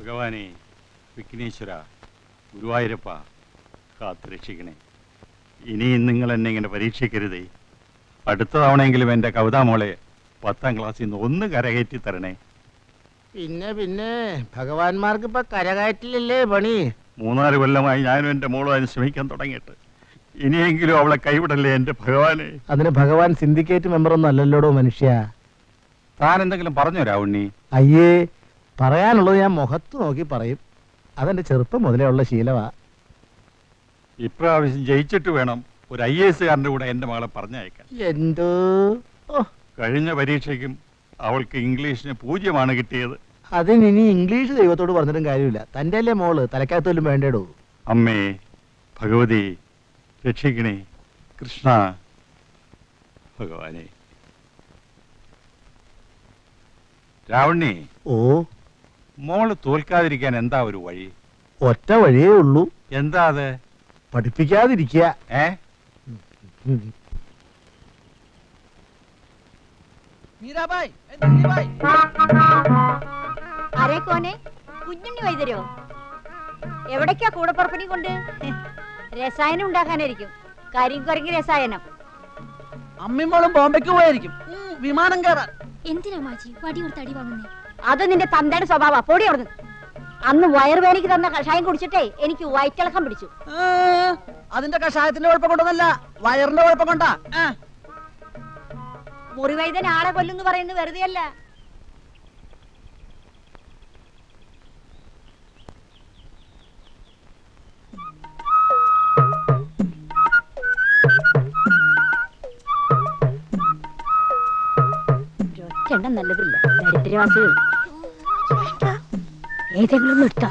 ഭഗവാനെ, വിഘ്നേശ്വര, ഗുരുവായൂരപ്പ, കാത്തുരക്ഷിക്കണേ. ഇനിയും നിങ്ങൾ എന്നെ ഇങ്ങനെ പരീക്ഷിക്കരുതേ. അടുത്ത തവണയെങ്കിലും എൻ്റെ കവിതാമോളെ 10ാം ക്ലാസ്സിൽ നിന്ന് ഒന്ന് കരകയറ്റി തരണേ. പിന്നെ ഭഗവാന്മാർക്ക് ഇപ്പൊ കരകയറ്റില്ലല്ലേ പണി. 3-4 കൊല്ലമായി ഞാനും എൻ്റെ മോളും അതിന് ശ്രമിക്കാൻ തുടങ്ങിയിട്ട്. ഇനിയെങ്കിലും അവളെ കൈവിടല്ലേ എൻ്റെ ഭഗവാനെ. അതിന് ഭഗവാൻ സിൻഡിക്കേറ്റ് മെമ്പറൊന്നും അല്ലല്ലോടോ മനുഷ്യ. താൻ എന്തെങ്കിലും പറഞ്ഞോ രാവുണ്ണി? അയ്യേ, പറയാനുള്ളത് ഞാൻ മുഖത്ത് നോക്കി പറയും. അതെന്റെ ചെറുപ്പം മുതലേ ഉള്ള ശീലമാ. ഇപ്രാവശ്യം ജയിച്ചിട്ട് വേണം ഒരു IAS കാരൻ്റെ കൂടെ എൻ്റെ മകളെ പറഞ്ഞയക്കാൻ. എന്തോ കഴിഞ്ഞ പരീക്ഷയ്ക്കും അവൾക്ക് ഇംഗ്ലീഷിന് 0 കിട്ടിയത്. അതിനി ഇംഗ്ലീഷ് ദൈവത്തോട് പറഞ്ഞിട്ടും കാര്യമില്ല. തൻ്റെ അല്ലേ മോള്, തലക്കകത്തോലും വേണ്ടേടോ. അമ്മേ ഭഗവതി, രക്ഷിക്കണേ. കൃഷ്ണ ഭഗവാനെ. രാവണ്ണി, ഓ, മോള് തോൽക്കാതിരിക്കാൻ എന്താ ഒരു വഴി? ഒറ്റ വഴിയേ ഉള്ളൂ. എന്താ അത്? പഠിപ്പിക്കാതിരിക്കുക. അരേ കോനെ, കുഞ്ഞുണ്ണി വൈദ്യരോ? എവിടേക്കാ കൂടപ്പുറപ്പിനെ കൊണ്ട്? രസായനം ഉണ്ടാക്കാനായിരിക്കും. കരിങ്കുരങ്ങി രസായനം. അമ്മിമോളും ബോംബെക്ക് പോയായിരിക്കും വിമാനം കയറാൻ. എന്തിനാ മാജി വടി കൊടുത്ത് അടി വാങ്ങുന്നേ? അത് നിന്റെ തന്തയുടെ സ്വഭാവ. പൊടി അവിടുന്ന്. അന്ന് വയറുവേദനയ്ക്ക് തന്ന കഷായം കുടിച്ചിട്ടേ എനിക്ക് വയറ്റിളക്കം പിടിച്ചു. അതിന്റെ കഷായത്തിന്റെ കുഴപ്പം കൊണ്ടൊന്നല്ല, വയറിന്റെ കുഴപ്പം കൊണ്ടാ. മുറിവൈദ്യൻ ആളെ കൊല്ലുന്നു പറയുന്നത് വെറുതെയല്ല. ഒറ്റെണ്ണം നല്ലതില്ല. ദരിദ്രവാസികൾ ഏതെങ്കിലും എടുത്താ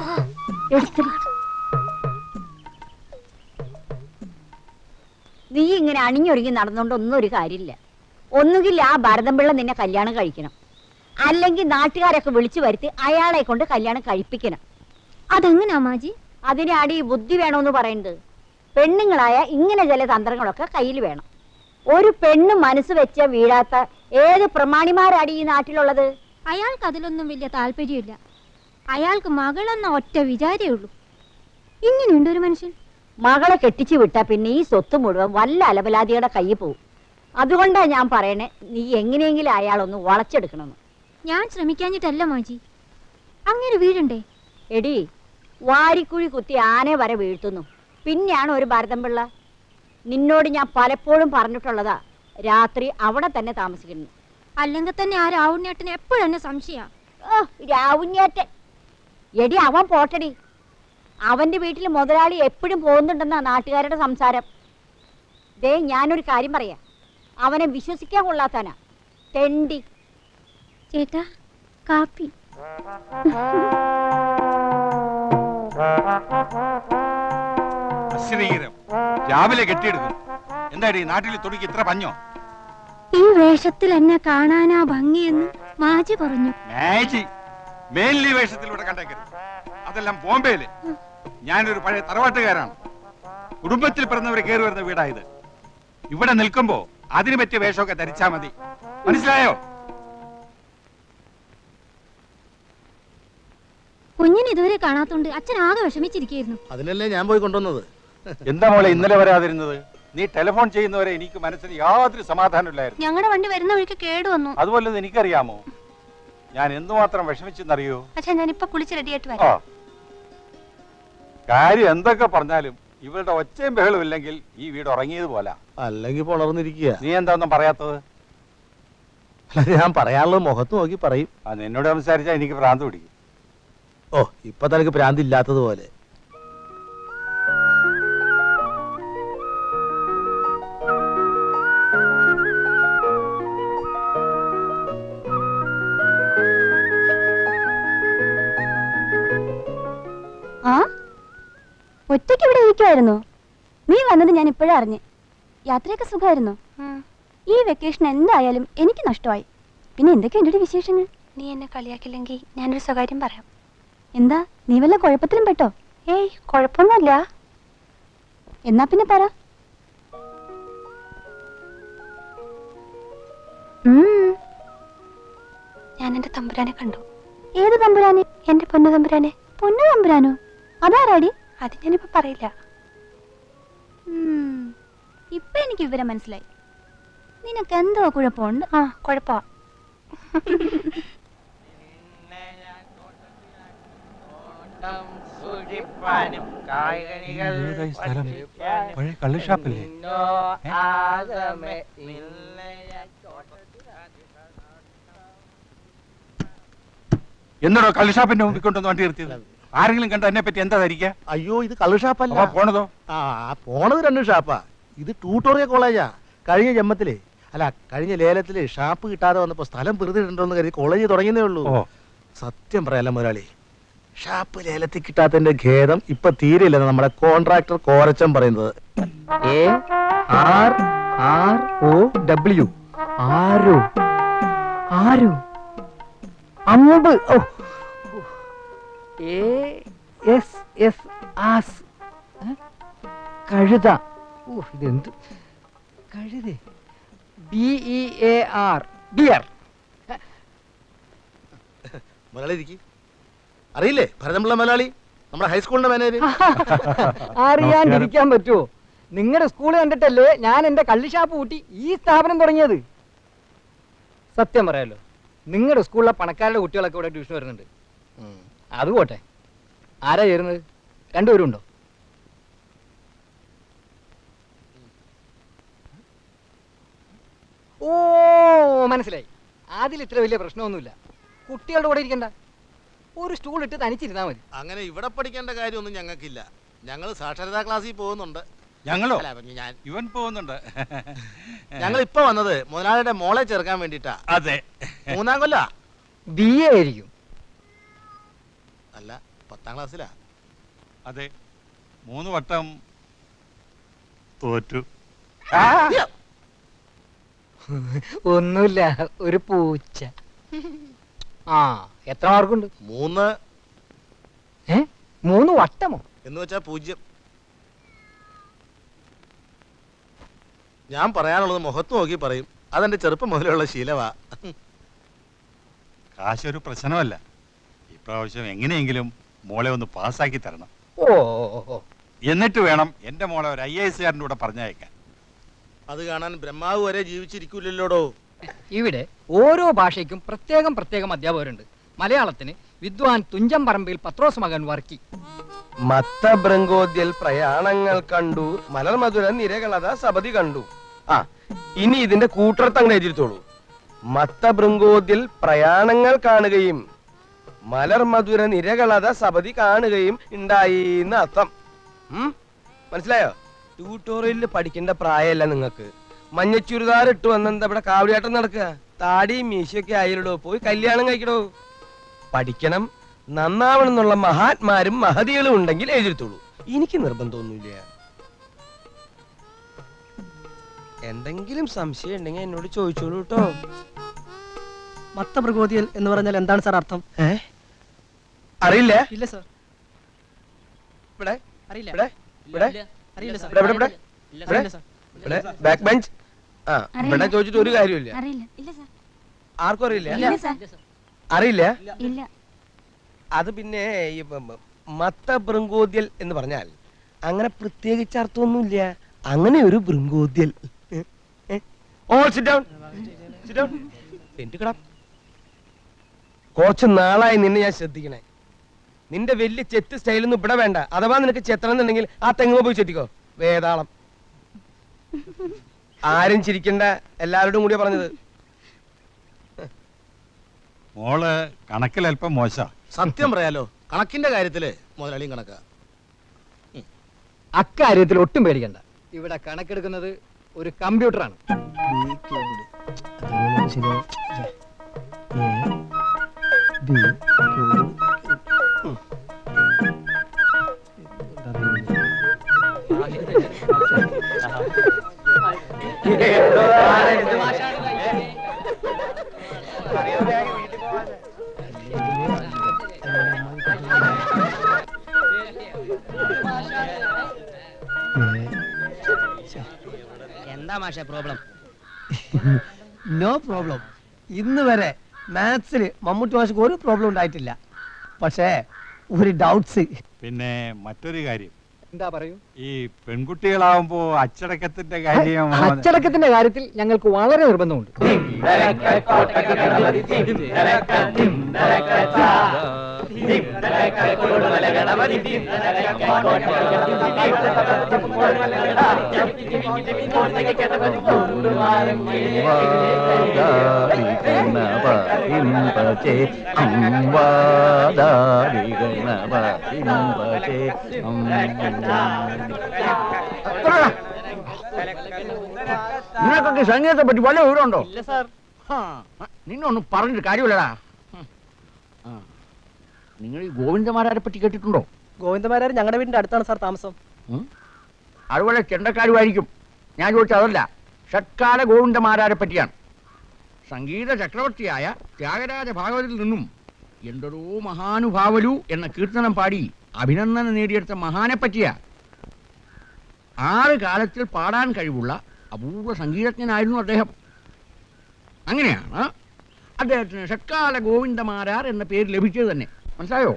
നീ ഇങ്ങനെ അണിഞ്ഞൊരുങ്ങി നടന്നുകൊണ്ട് ഒന്നും ഒരു കാര്യമില്ല. ഒന്നുകിൽ ആ ഭരതംപിള്ള നിന്നെ കല്യാണം കഴിക്കണം, അല്ലെങ്കിൽ നാട്ടുകാരൊക്കെ വിളിച്ചു വരുത്തി അയാളെ കൊണ്ട് കല്യാണം കഴിപ്പിക്കണം. അതെങ്ങനാ മാജി? അതിനാണ് ഈ ബുദ്ധി വേണമെന്ന് പറയുന്നത്. പെണ്ണുങ്ങളായ ഇങ്ങനെ ചില തന്ത്രങ്ങളൊക്കെ കയ്യിൽ വേണം. ഒരു പെണ്ണ് മനസ്സ് വെച്ച വീഴാത്ത ഏത് പ്രമാണിമാരാണ് ഈ നാട്ടിലുള്ളത്? അയാൾക്ക് അതിലൊന്നും വലിയ താല്പര്യമില്ല. അയാൾക്ക് മകളെന്ന ഒറ്റ വിചാരേ ഉള്ളൂ. ഇങ്ങനെയുണ്ട് ഒരു മനുഷ്യൻ. മകളെ കെട്ടിച്ചു വിട്ടാ പിന്നെ ഈ സ്വത്ത് മുഴുവൻ വല്ല അലബലാദിയുടെ കയ്യിൽ പോവും. അതുകൊണ്ടാ ഞാൻ പറയണേ, നീ എങ്ങനെയെങ്കിലും അയാളൊന്ന് വളച്ചെടുക്കണമെന്ന്. ഞാൻ ശ്രമിക്കാഞ്ഞിട്ടല്ല മാജി, അങ്ങനെ വീഴണ്ടേ? എടി, വാരിക്കുഴി കുത്തി ആനെ വരെ വീഴ്ത്തുന്നു. പിന്നെയാണ് ഒരു ഭരതംപിള്ള. നിന്നോട് ഞാൻ പലപ്പോഴും പറഞ്ഞിട്ടുള്ളതാ, രാത്രി അവിടെ തന്നെ താമസിക്കുന്നു. അല്ലെങ്കിൽ തന്നെ ആ രാവുണ്ണിയേട്ടന് എപ്പോഴെന്നെ സംശയ. രാവുണ്ണിയേട്ടൻ എടി, അവൻ പോട്ടടി. അവന്റെ വീട്ടിൽ മുതലാളി എപ്പോഴും പോകുന്നുണ്ടെന്നാ നാട്ടുകാരുടെ സംസാരം. ദേ, ഞാനൊരു കാര്യം പറയാം, അവനെ വിശ്വസിക്കാൻ കൊള്ളാത്താനാ. തെണ്ടി. ചേട്ടാ, കാപ്പി. അശ്രീകരം. രാവിലെ കെട്ടിയെടുക്കും. എന്താടി നാട്ടിൽ തൊടിക്ക് ഇത്ര പഞ്ഞോ? ഈ വേഷത്തിൽ എന്നെ കാണാനാ ഭംഗിയെന്ന് മാജി പറഞ്ഞു. മേലി വേഷത്തിലൂടെ കണ്ടേക്കരുത്. അതെല്ലാം ബോംബെയില്. ഞാനൊരു പഴയ തറവാട്ടുകാരാണ്. കുടുംബത്തിൽ പിറന്നവരെ കയറി വരുന്ന വീടായത്. ഇവിടെ നിൽക്കുമ്പോ അതിന് പറ്റിയ വേഷമൊക്കെ ധരിച്ചാ മതി. മനസ്സിലായോ? കുഞ്ഞിന് ഇതുവരെ കാണാത്തോണ്ട് അച്ഛൻ ആകെ വിഷമിച്ചിരിക്കുന്നു. അതിനല്ലേ ഞാൻ പോയി കൊണ്ടുവന്നത്. എന്താ മോളെ ഇന്നലെ വരാതിരുന്നത്? നീ ടെലിഫോൺ ചെയ്യുന്നവരെ എനിക്ക് മനസ്സിന് യാതൊരു സമാധാനമില്ലായിരുന്നു. ഞങ്ങളുടെ വണ്ടി വരുന്ന വഴിക്ക് കേടു വന്നു. അതുപോലെ എനിക്കറിയാമോ ഞാൻ എന്തുമാത്രം വിഷമിച്ചെന്നറിയോ? അച്ഛാ, ഞാൻ ഇപ്പൊ കുളിച്ച് റെഡിയായിട്ട് വരാം. കാര്യം എന്തൊക്കെ പറഞ്ഞാലും ഇവരുടെ ഒച്ചയും ബഹളും ഇല്ലെങ്കിൽ ഈ വീട് ഉറങ്ങിയത് പോലെ. അല്ലെങ്കിൽ പുണർന്നിരിക്കുക. നീ എന്താ ഒന്നും പറയാത്തത്? ഞാൻ പറയാനുള്ളത് മുഖത്ത് നോക്കി പറയും. എന്നോട് സംസാരിച്ചാ എനിക്ക് ഭ്രാന്ത് പിടിക്കും. ഓ, ഇപ്പൊ തനിക്ക് ഭ്രാന്ത് ഇല്ലാത്തതുപോലെ. ഒറ്റയ്ക്ക് ഇവിടെ ഇരിക്കുവായിരുന്നോ? നീ വന്നത് ഞാൻ ഇപ്പോഴാ അറിഞ്ഞേ. യാത്രയൊക്കെ സുഖമായിരുന്നോ? ഈ വെക്കേഷൻ എന്തായാലും എനിക്ക് നഷ്ടമായി. പിന്നെ എന്തൊക്കെയുണ്ട് ഒരു വിശേഷങ്ങൾ? നീ എന്നെ കളിയാക്കില്ലെങ്കിൽ ഞാനൊരു സ്വകാര്യം പറയാം. എന്താ, നീ വല്ല കുഴപ്പത്തിലും പെട്ടോ? ഏയ്, കുഴപ്പമൊന്നുമില്ല. എന്നാ പിന്നെ പറ. ഞാൻ എന്റെ തമ്പുരാനെ കണ്ടു. ഏത് തമ്പുരാനെ? എന്റെ പൊന്നു തമ്പുരാനെ. പൊന്നു തമ്പുരാനോ? അതാരാടി? അത് ഞാനിപ്പോ പറയില്ല. ഇപ്പൊ എനിക്ക് വിവരം മനസ്സിലായി. നിനക്ക് എന്തോ കുഴപ്പമുണ്ട്. ആ, കുഴപ്പമാ. ഏതായി സ്ഥലം? പഴയ കള്ളുഷാപ്പല്ലേ? എന്താണോ കള്ളുഷാപ്പിന്റെ മുമ്പിൽ കൊണ്ടുവന്ന് വണ്ടി നിർത്തിയത്? ആരെങ്കിലും കണ്ട എന്നെ പറ്റി എന്താ ധരിക്കുക? അയ്യോ, ഇത് കള്ളു ഷാപ്പല്ല. അപ്പൊ പോണതോ? ആ, പോണത് രണ്ടും ഷാപ്പാ. ഇത് ട്യൂട്ടോറിയൽ കോളേജാ. കഴിഞ്ഞ ജന്മത്തില് കഴിഞ്ഞ ലേലത്തില് ഷാപ്പ് കിട്ടാതെ വന്നപ്പോ സ്ഥലം വെറുതെ കരുതി കോളേജ് തുടങ്ങിയതേ ഉള്ളൂ. ഓ, സത്യം പറയാല മുതലാളി, ഷാപ്പ് ലേലത്തിൽ കിട്ടാത്തതിന്റെ ഖേദം ഇപ്പൊ തീരെയില്ലെന്ന് നമ്മുടെ കോൺട്രാക്ടർ കോരച്ചൻ പറയുന്നത്. ARROW ആരോ ആരോ അമ്പ്. ASS ആസ് കഴുത. ഇതെന്ത് കഴുത? BEAR beer. മുതലാളി ഇരിക്കി. അറിയില്ലേ ഭരതമുള്ള മുതലാളി, നമ്മുടെ ഹൈസ്കൂളിന്റെ മാനേജർ. അറിയാണ്ടിരിക്കാൻ പറ്റുമോ? നിങ്ങളുടെ സ്കൂൾ കണ്ടിട്ടല്ലേ ഞാൻ എന്റെ കള്ളിഷാപ്പ് കൂട്ടി ഈ സ്ഥാപനം തുടങ്ങിയത്. സത്യം പറയാലോ, നിങ്ങളുടെ സ്കൂളിലെ പണക്കാരുടെ കുട്ടികളൊക്കെ ഇവിടെ ട്യൂഷൻ വരുന്നുണ്ട്. അത് പോട്ടെ, ആരാ ചേരുന്നത്? രണ്ടുപേരും ഉണ്ടോ? ഓ, മനസ്സിലായി. അതിൽ ഇത്ര വലിയ പ്രശ്നമൊന്നുമില്ല. കുട്ടികളുടെ കൂടെ ഇരിക്കണ്ട, ഒരു സ്റ്റൂൾ ഇട്ട് തനിച്ചിരുന്നാ മതി. അങ്ങനെ ഇവിടെ പഠിക്കേണ്ട കാര്യമൊന്നും ഞങ്ങൾക്കില്ല. ഞങ്ങൾ സാക്ഷരതാ ക്ലാസ്സിൽ പോകുന്നുണ്ട്. ഞങ്ങളോ? ഞാൻ ഇവൻ പോകുന്നുണ്ട്. ഞങ്ങൾ ഇപ്പൊ വന്നത് മുതലാളിയുടെ മോളെ ചേർക്കാൻ വേണ്ടിട്ടാ. അതെ, 3ാം കൊല്ലാ. BA ആയിരിക്കും. അല്ല, 10ാം ക്ലാസ്സിലാ. അതെ, 3 വട്ടം തോറ്റു. ഒന്നുമില്ല, ഒരു പൂച്ച. ആ, എത്ര മാർക്കുണ്ട്? 3 3 വട്ടമോ? എന്ന് വെച്ചാ 0. ഞാൻ പറയാനുള്ളത് മുഖത്ത് നോക്കി പറയും. അതെന്റെ ചെറുപ്പം മുതലുള്ള ശീലവാ. കാശൊരു പ്രശ്നമല്ല. ഇപ്രാവശ്യം എങ്ങനെയെങ്കിലും മോളെ ഒന്ന് പാസ്സാക്കി തരണം. ഓ, എന്നിട്ട് വേണം എന്റെ മോളെ ഒരു IAS കാരൻ്റെ കൂടെ പറഞ്ഞയക്കാൻ. അത് കാണാൻ ബ്രഹ്മാവ് വരെ ജീവിച്ചിരിക്കൂലല്ലോടോ. ഇവിടെ ഓരോ ഭാഷയ്ക്കും പ്രത്യേകം പ്രത്യേകം അധ്യാപകരുണ്ട്. മലയാളത്തിന് വിദ്വാൻ തുഞ്ചം പറമ്പിൽ പത്രോസ് മകൻ വർക്കി. മത്തഭൃങ്കോദ്യൽ പ്രയാണങ്ങൾ കണ്ടു, മലർമധുര നിരകളത സപതി കണ്ടു. ആ, ഇനി ഇതിന്റെ കൂട്ടർത്ത് അങ്ങനെ എഴുതിത്തോളൂ. മത്തഭൃങ്കോദ്യൽ പ്രയാണങ്ങൾ കാണുകയും മലർമധുര നിരകളത സപതി കാണുകയും ഉണ്ടായി എന്ന് അർത്ഥം. മനസ്സിലായോ? ട്യൂട്ടോറിയലിൽ പഠിക്കേണ്ട പ്രായമല്ല നിങ്ങൾക്ക്. മഞ്ഞ ചുരിദാർ ഇട്ട് വന്നെന്താ ഇവിടെ കാവടിയാട്ടം നടക്കുക? താടിയും മീശയൊക്കെ ആയിരടോ, പോയി കല്യാണം കഴിക്കടോ. പഠിക്കണം, നന്നാവണം എന്നുള്ള മഹാത്മാരും മഹതികളും ഉണ്ടെങ്കിൽ എഴുതിത്തോളൂ. എനിക്ക് നിർബന്ധമൊന്നുമില്ല. എന്തെങ്കിലും സംശയം ഉണ്ടെങ്കിൽ എന്നോട് ചോദിച്ചോളൂ കേട്ടോ. മത്തമൃഗോദിയൽ എന്ന് പറഞ്ഞാൽ എന്താണ് സാർ അർത്ഥം? അറിയില്ല? ഇല്ല സാർ, ഇവിടെ അറിയില്ല. ഇവിടെ ഇവിടെ അറിയില്ല സാർ. ഇവിടെ ഇവിടെ ഇവിടെ ഇവിടെ ബാക്ക് ബെഞ്ച്. ആ, ഇവിടെ ചോദിച്ചിട്ട് ഒരു കാര്യമില്ല. അറിയില്ല. ഇല്ല സാർ. ആർക്കും അറിയില്ല? ഇല്ല സാർ. അറിയില്ല? ഇല്ല. അത് പിന്നെ ഈ മത്തഭൃങ്കോദ്യൽ എന്ന് പറഞ്ഞാൽ അങ്ങനെ പ്രത്യേകിച്ച് അർത്ഥമൊന്നുമില്ല. അങ്ങനെ ഒരു ഭൃങ്കോദ്യൽ. കുറച്ച് നാളായി നിന്നെ ഞാൻ ശ്രദ്ധിക്കണേ. നിന്റെ വലിയ ചെത്ത് സ്റ്റൈലൊന്നും ഇവിടെ വേണ്ട. അഥവാ നിനക്ക് ചെത്തണം എന്നുണ്ടെങ്കിൽ ആ തെങ്ങുമ്പോ പോയി ചെത്തിക്കോ. വേതാളം. ആരും ചിരിക്കണ്ട, എല്ലാവരോടും കൂടിയാ പറഞ്ഞത്. മോള് കണക്കിൽ അല്പം മോശ. സത്യം പറയാലോ, കണക്കിന്റെ കാര്യത്തില് മുതലാളിയും കണക്കാ. അക്കാര്യത്തിൽ ഒട്ടും പേടിക്കണ്ട. ഇവിടെ കണക്കെടുക്കുന്നത് ഒരു കമ്പ്യൂട്ടറാണ്. എന്താ മാഷേ പ്രോബ്ലം? No problem. ഇന്ന് വരെ മാത്സിൽ മമ്മൂട്ടി മാഷക്ക് ഒരു പ്രോബ്ലം ഉണ്ടായിട്ടില്ല. പക്ഷേ ഒരു ഡൗട്ട്സ്. പിന്നെ മറ്റൊരു കാര്യം, എന്താ പറയൂ? ഈ പെൺകുട്ടികളാവുമ്പോ അച്ചടക്കത്തിന്റെ കാര്യം അച്ചടക്കത്തിന്റെ കാര്യത്തിൽ ഞങ്ങൾക്ക് വളരെ നിർബന്ധമുണ്ട്. നിനക്കൊക്കെ സംഗീതത്തെ പറ്റി വല്ല വിവരമുണ്ടോ? നിന്നൊന്നും പറഞ്ഞിട്ട് കാര്യമില്ലടാ. നിങ്ങൾ ഈ ഗോവിന്ദമാരാരെ പറ്റി കേട്ടിട്ടുണ്ടോ? ഗോവിന്ദമാരാർ ഞങ്ങളുടെ വീടിന്റെ അടുത്താണ് സാർ താമസം. അതുപോലെ ചെണ്ടക്കാരുമായിരിക്കും. ഞാൻ ചോദിച്ചത് അതല്ല, ഷട്കാല ഗോവിന്ദമാരാരെ പറ്റിയാണ്. സംഗീത ചക്രവർത്തിയായ ത്യാഗരാജ ഭാഗവതത്തിൽ നിന്നും എന്തൊരു മഹാനുഭാവലു എന്ന കീർത്തനം പാടി അഭിനന്ദനം നേടിയെടുത്ത മഹാനെ പറ്റിയ 6 കാലത്തിൽ പാടാൻ കഴിവുള്ള അപൂർവ സംഗീതജ്ഞനായിരുന്നു അദ്ദേഹം. അങ്ങനെയാണ് അദ്ദേഹത്തിന് ഷട്കാല ഗോവിന്ദമാരാർ എന്ന പേര് ലഭിച്ചത് തന്നെ. മനസ്സിലായോ?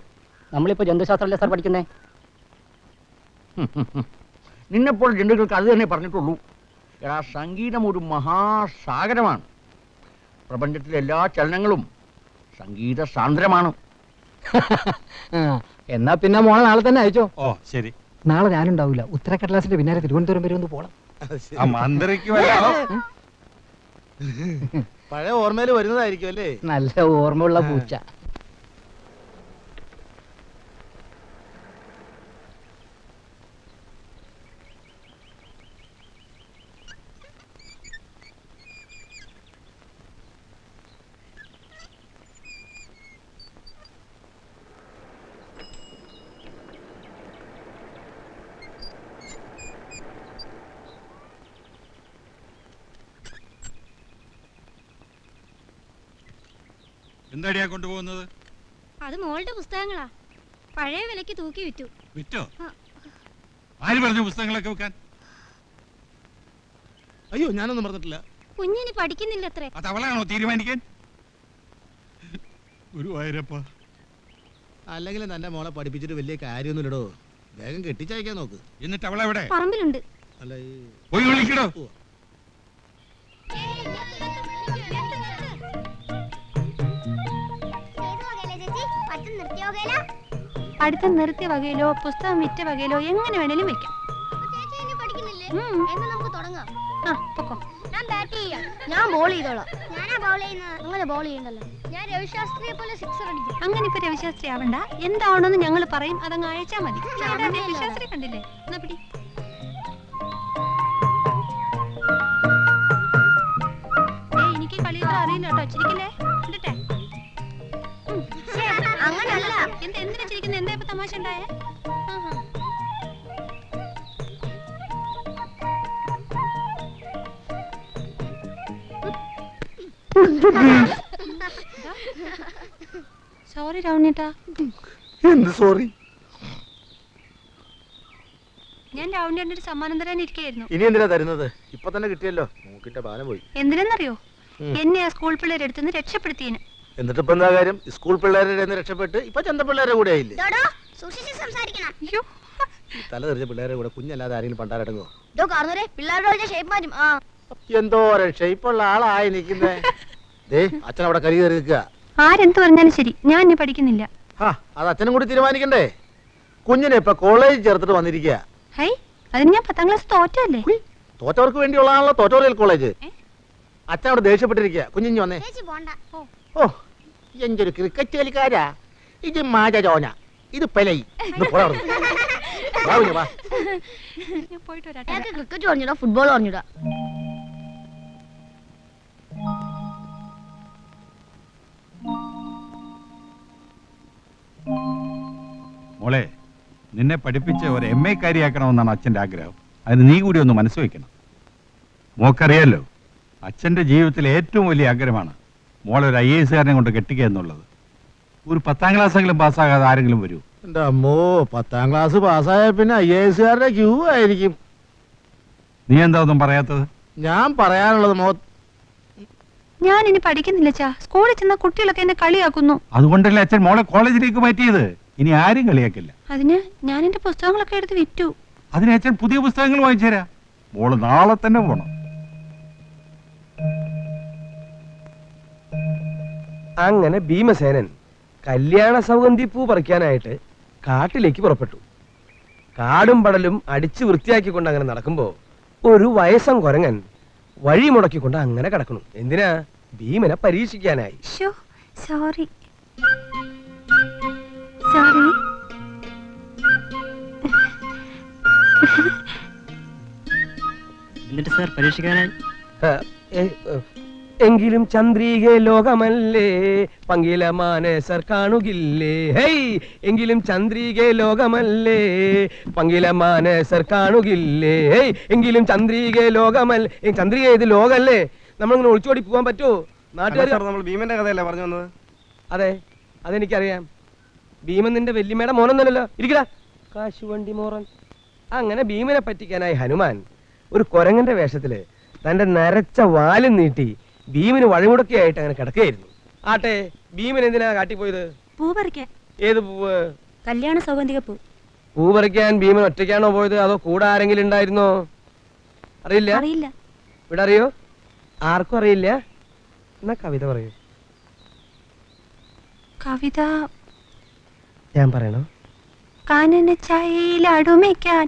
നമ്മളിപ്പോ ജന്തുശാസ്ത്രമല്ലേ സാർ പഠിക്കുന്നേ? നിന്നെപ്പോൾ ജന്തുക്കൾക്ക് അത് തന്നെ പറഞ്ഞിട്ടുള്ളൂ. എടാ, സംഗീതം ഒരു മഹാസാഗരമാണ്. പ്രപഞ്ചത്തിലെ എല്ലാ ചലനങ്ങളും സംഗീത സാന്ദ്രമാണ്. എന്നാ പിന്നെ മോളെ നാളെ തന്നെ അയച്ചോ. ഓ ശരി. നാളെ ഞാനുണ്ടാവില്ല. ഉത്തരക്കടലാസിന്റെ പിന്നാലെ തിരുവനന്തപുരം വരെ ഒന്ന് പോണം. ആ മന്ത്രിക്ക് വരാമോ? പഴയ ഓർമ്മയിൽ വരുന്നതായിരിക്കും അല്ലേ? നല്ല ഓർമ്മയുള്ള പൂച്ച. എന്താടിയാ കൊണ്ടുപോകുന്നത്? അത് മോളുടെ പുസ്തകങ്ങളാ. പഴയ വിലക്ക് തൂക്കി വിറ്റു. വിറ്റോ? ആര് പറഞ്ഞു പുസ്തകങ്ങളൊക്കെ വെക്കാൻ? അയ്യോ, ഞാനൊന്നും പറഞ്ഞിട്ടില്ല. കുഞ്ഞിനി പഠിക്കുന്നില്ല അത്രേ. അത് അവളാണോ തീരുമാനിക്കാൻ? ഗുരുവായൂരപ്പ, അല്ലെങ്കിൽ തന്നെ മോളെ പഠിപ്പിച്ചിട്ട് വലിയ കാര്യമൊന്നുമില്ലടോ. വേഗം കെട്ടിച്ചയക്കാൻ നോക്ക്. എന്നിട്ട് അവളെവിടെ? പറമ്പിലുണ്ട്. അല്ല, പോയി വിളിക്കടോ. പഠിത്തം നിർത്തിയ വകയിലോ പുസ്തകം വിറ്റ വകയിലോ എങ്ങനെ വേണേലും വെക്കാം. ഞാൻ ബോൾ ചെയ്തോളാം. ഞാനാ ബോൾ ചെയ്യുന്നത്. അങ്ങനെ ബോൾ ചെയ്യണ്ടല്ലോ. ഞാൻ രവിശാസ്ത്രിയെ പോലെ സിക്സർ അടിക്കും. അങ്ങനെ ഇപ്പൊ രവിശാസ്ത്രി ആവണ്ട. എന്താവണമെന്ന് ഞങ്ങൾ പറയും, അതങ്ങ് അയച്ചാ മതി. രവിശാസ്ത്രി കണ്ടില്ലേ? എന്നാ പിടി. എനിക്ക് കളിയൊക്കെ അറിയില്ല കേട്ടോ. ചിരിക്കില്ലേ? കണ്ടിട്ടെ? അങ്ങനല്ല. എന്തിനാ ചിരിക്കുന്നത്? എന്താ ഇപ്പൊ തമാശ ഉണ്ടായേ? സോറി രാവണേട്ടാ. എന്ത് സോറി? ഞാൻ രാവണേട്ടൻ്റെ ഒരു സമ്മാനം തരാൻ ഇരിക്കുകയായിരുന്നു. ഇനി എന്തിനാ തരുന്നത്? ഇപ്പൊ തന്നെ കിട്ടിയല്ലോ. മൂക്കിന്റെ പാലം പോയി. എന്തിനെന്നറിയോ? എന്നെ ആ സ്കൂൾ പിള്ളേരെടുത്തുനിന്ന് രക്ഷപ്പെടുത്തിയതിന്. എന്നിട്ട് ഇപ്പൊ എന്താ കാര്യം? സ്കൂൾ പിള്ളേരുടെ രക്ഷപ്പെട്ട് ഇപ്പൊ ചന്ത പിള്ളേരെ കൂടെ ആയില്ലേ? സൂക്ഷിച്ച് സംസാരിക്കണം. അയ്യോ, തല തെറിച്ച പിള്ളേരെ കൂടെ കുഞ്ഞല്ലാതെ ആരെങ്കിലും പണ്ടാരടങ്ങോ? പിള്ളേരുടെ ഷേപ്പ് മാറ്റും. എന്തോരം ഷേപ്പുള്ള ആളായി നിൽക്കുന്നേ. അച്ഛൻ അവിടെ കരി കയറി നിൽക്കുക. ആരെന്ത് പറഞ്ഞാലും ശരി, ഞാൻ ഇനി പഠിക്കുന്നില്ല. അത് അച്ഛനും കൂടി തീരുമാനിക്കണ്ടേ? കുഞ്ഞിനെ ഇപ്പൊ കോളേജിൽ ചേർത്തിട്ട് വന്നിരിക്കുക. ഹൈ, അതിന് ഞാൻ 10ാം ക്ലാസ് തോറ്റല്ലേ? തോറ്റവർക്ക് വേണ്ടിയുള്ളതാണല്ലോ ട്യൂട്ടോറിയൽ കോളേജ്. അച്ഛൻ അവിടെ ദേഷ്യപ്പെട്ടിരിക്കുക. കുഞ്ഞിഞ്ഞു വന്നേ. ഓ, എന്തൊരു ക്രിക്കറ്റ് കളിക്കാരാ ഇത്. മാജോന, ഇത് പെലൈ. പോയിട്ട് വരാം. ക്രിക്കറ്റ് പറഞ്ഞിടാ, ഫുട്ബോൾ പറഞ്ഞിടാ. മോളെ, നിന്നെ പഠിപ്പിച്ച് ഒരു MA കാരിയാക്കണമെന്നാണ് അച്ഛൻ്റെ ആഗ്രഹം. അതിന് നീ കൂടി ഒന്ന് മനസ്സ് വയ്ക്കണം. മോക്കറിയാലോ, അച്ഛൻ്റെ ജീവിതത്തിലെ ഏറ്റവും വലിയ ആഗ്രഹമാണ് മോളെ ഒരു IAS കാരനെ കൊണ്ട് കെട്ടിക്കുക എന്നുള്ളത്. ഒരു 10ാം ക്ലാസ്സെങ്കിലും പാസ്സാകാതെ ആരെങ്കിലും വരൂ? എന്റെ അമ്മോ, 10ാം ക്ലാസ് പാസ്സായ പിന്നെ IAS കാരുടെ ക്യൂ ആയിരിക്കും. നീ എന്താ ഒന്നും പറയാത്തത്? ഞാൻ പറയാനുള്ളത് ഞാൻ ഇനി പഠിക്കുന്നില്ല ചാ. സ്കൂളിൽ ചെന്ന കുട്ടികളൊക്കെ എന്നെ കളിയാക്കുന്നു. അതുകൊണ്ടല്ലേ അച്ഛൻ മോളെ കോളേജിലേക്ക് മാറ്റിയത്. ഇനി ആരും കളിയാക്കില്ല. അതിന് ഞാൻ എന്റെ പുസ്തകങ്ങളൊക്കെ എടുത്ത് വിറ്റു. അതിന് അച്ഛൻ പുതിയ പുസ്തകങ്ങൾ വാങ്ങിച്ചു തരാം. മോള് നാളെ തന്നെ പോണം. അങ്ങനെ ഭീമസേനൻ കല്യാണ സൗഗന്ധി പൂ പറിക്കാനായിട്ട് കാട്ടിലേക്ക് പുറപ്പെട്ടു. കാടും പടലും അടിച്ചു വൃത്തിയാക്കിക്കൊണ്ട് അങ്ങനെ നടക്കുമ്പോ ഒരു വയസ്സം കുരങ്ങൻ വഴി മുടക്കിക്കൊണ്ട് അങ്ങനെ കിടക്കണം. എന്തിനാ? ഭീമനെ പരീക്ഷിക്കാനായി. Sorry sorry. എന്നിട്ട് സാർ പരീക്ഷിക്കാനായി എങ്കിലും ചന്ദ്രികെ ലോകമല്ലേ പങ്കില മാനസർ കാണുകില്ലേ. ഹേയ്, എങ്കിലും ചന്ദ്രികെ ലോകമല്ലേ പങ്കില മാനസർ കാണുകില്ലേ. ഹേയ്, എങ്കിലും ചന്ദ്രികെ ലോകമല്ലേ. ചന്ദ്രിക ഇത് ലോകല്ലേ? നമ്മളിങ്ങനെ ഒളിച്ചോടി പോകാൻ പറ്റുമോ? നാട്ടുകാർ നമ്മൾ ഭീമന്റെ കഥയല്ലേ പറഞ്ഞു വന്നത്? അതെ, അതെനിക്കറിയാം. ഭീമൻ നിന്റെ വല്യമ്മയുടെ മോനൊന്നല്ലോ. ഇരിക്കടാ കാശുവണ്ടി മോറൻ. അങ്ങനെ ഭീമനെ പറ്റിക്കാനായി ഹനുമാൻ ഒരു കുരങ്ങന്റെ വേഷത്തില് തന്റെ നരച്ച വാലും നീട്ടി ഭീമന് വഴിമുടക്കിയായിട്ട് അങ്ങനെ കിടക്കുകയായിരുന്നു. ആട്ടെ, ഭീമൻ എന്തിനാ കാട്ടിപ്പോയത്? പൂ പറിക്കാൻ. ഏത് പൂവ്? കല്യാണ സൗഗന്ധിക പൂ. പൂ പറിക്കാൻ ഭീമൻ ഒറ്റയ്ക്കാണോ പോയത്, അതോ കൂടെ ആരെങ്കിലും ഉണ്ടായിരുന്നോ? അറിയില്ല. അറിയില്ല. ഇവിടെ അറിയോ? ആർക്കും അറിയില്ല. എന്നാ കവിത പറയൂ. കവിത ഞാൻ പറയണോ? കാനന ചായയിലടുമിക്കാൻ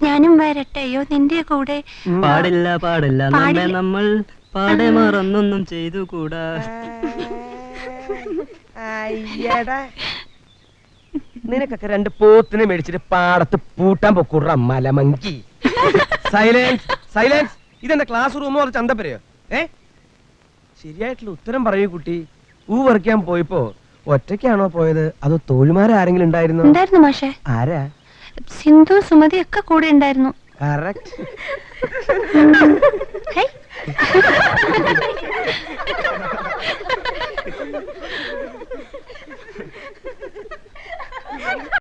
ഞാനും വരട്ടെയോ നിന്റെ കൂടെ. പാടില്ല പാടില്ല നമ്മെ നമ്മൾ പാടെ മറന്നൊന്നും ചെയ്തുകൂടാ. നിനക്കൊക്കെ രണ്ട് പോത്തിനെ മേടിച്ചിട്ട് പാടത്ത് പൂട്ടാൻ പൊക്കൂട മലമങ്കി. Silence silence. ഇതെന്താ ക്ലാസ് റൂമോ അത് ചന്തപ്പരയോ? ശരിയായിട്ടുള്ള ഉത്തരം പറയൂ കുട്ടി. പൂ പറിക്കാൻ പോയപ്പോ ഒറ്റയ്ക്കാണോ പോയത്, അതോ തോഴിമാരാരെങ്കിലും ഉണ്ടായിരുന്നോ? ഉണ്ടായിരുന്നു മാഷേ. ആരാ? സിന്ധു സുമതി ഒക്കെ കൂടെ ഉണ്ടായിരുന്നു. കറക്റ്റ്.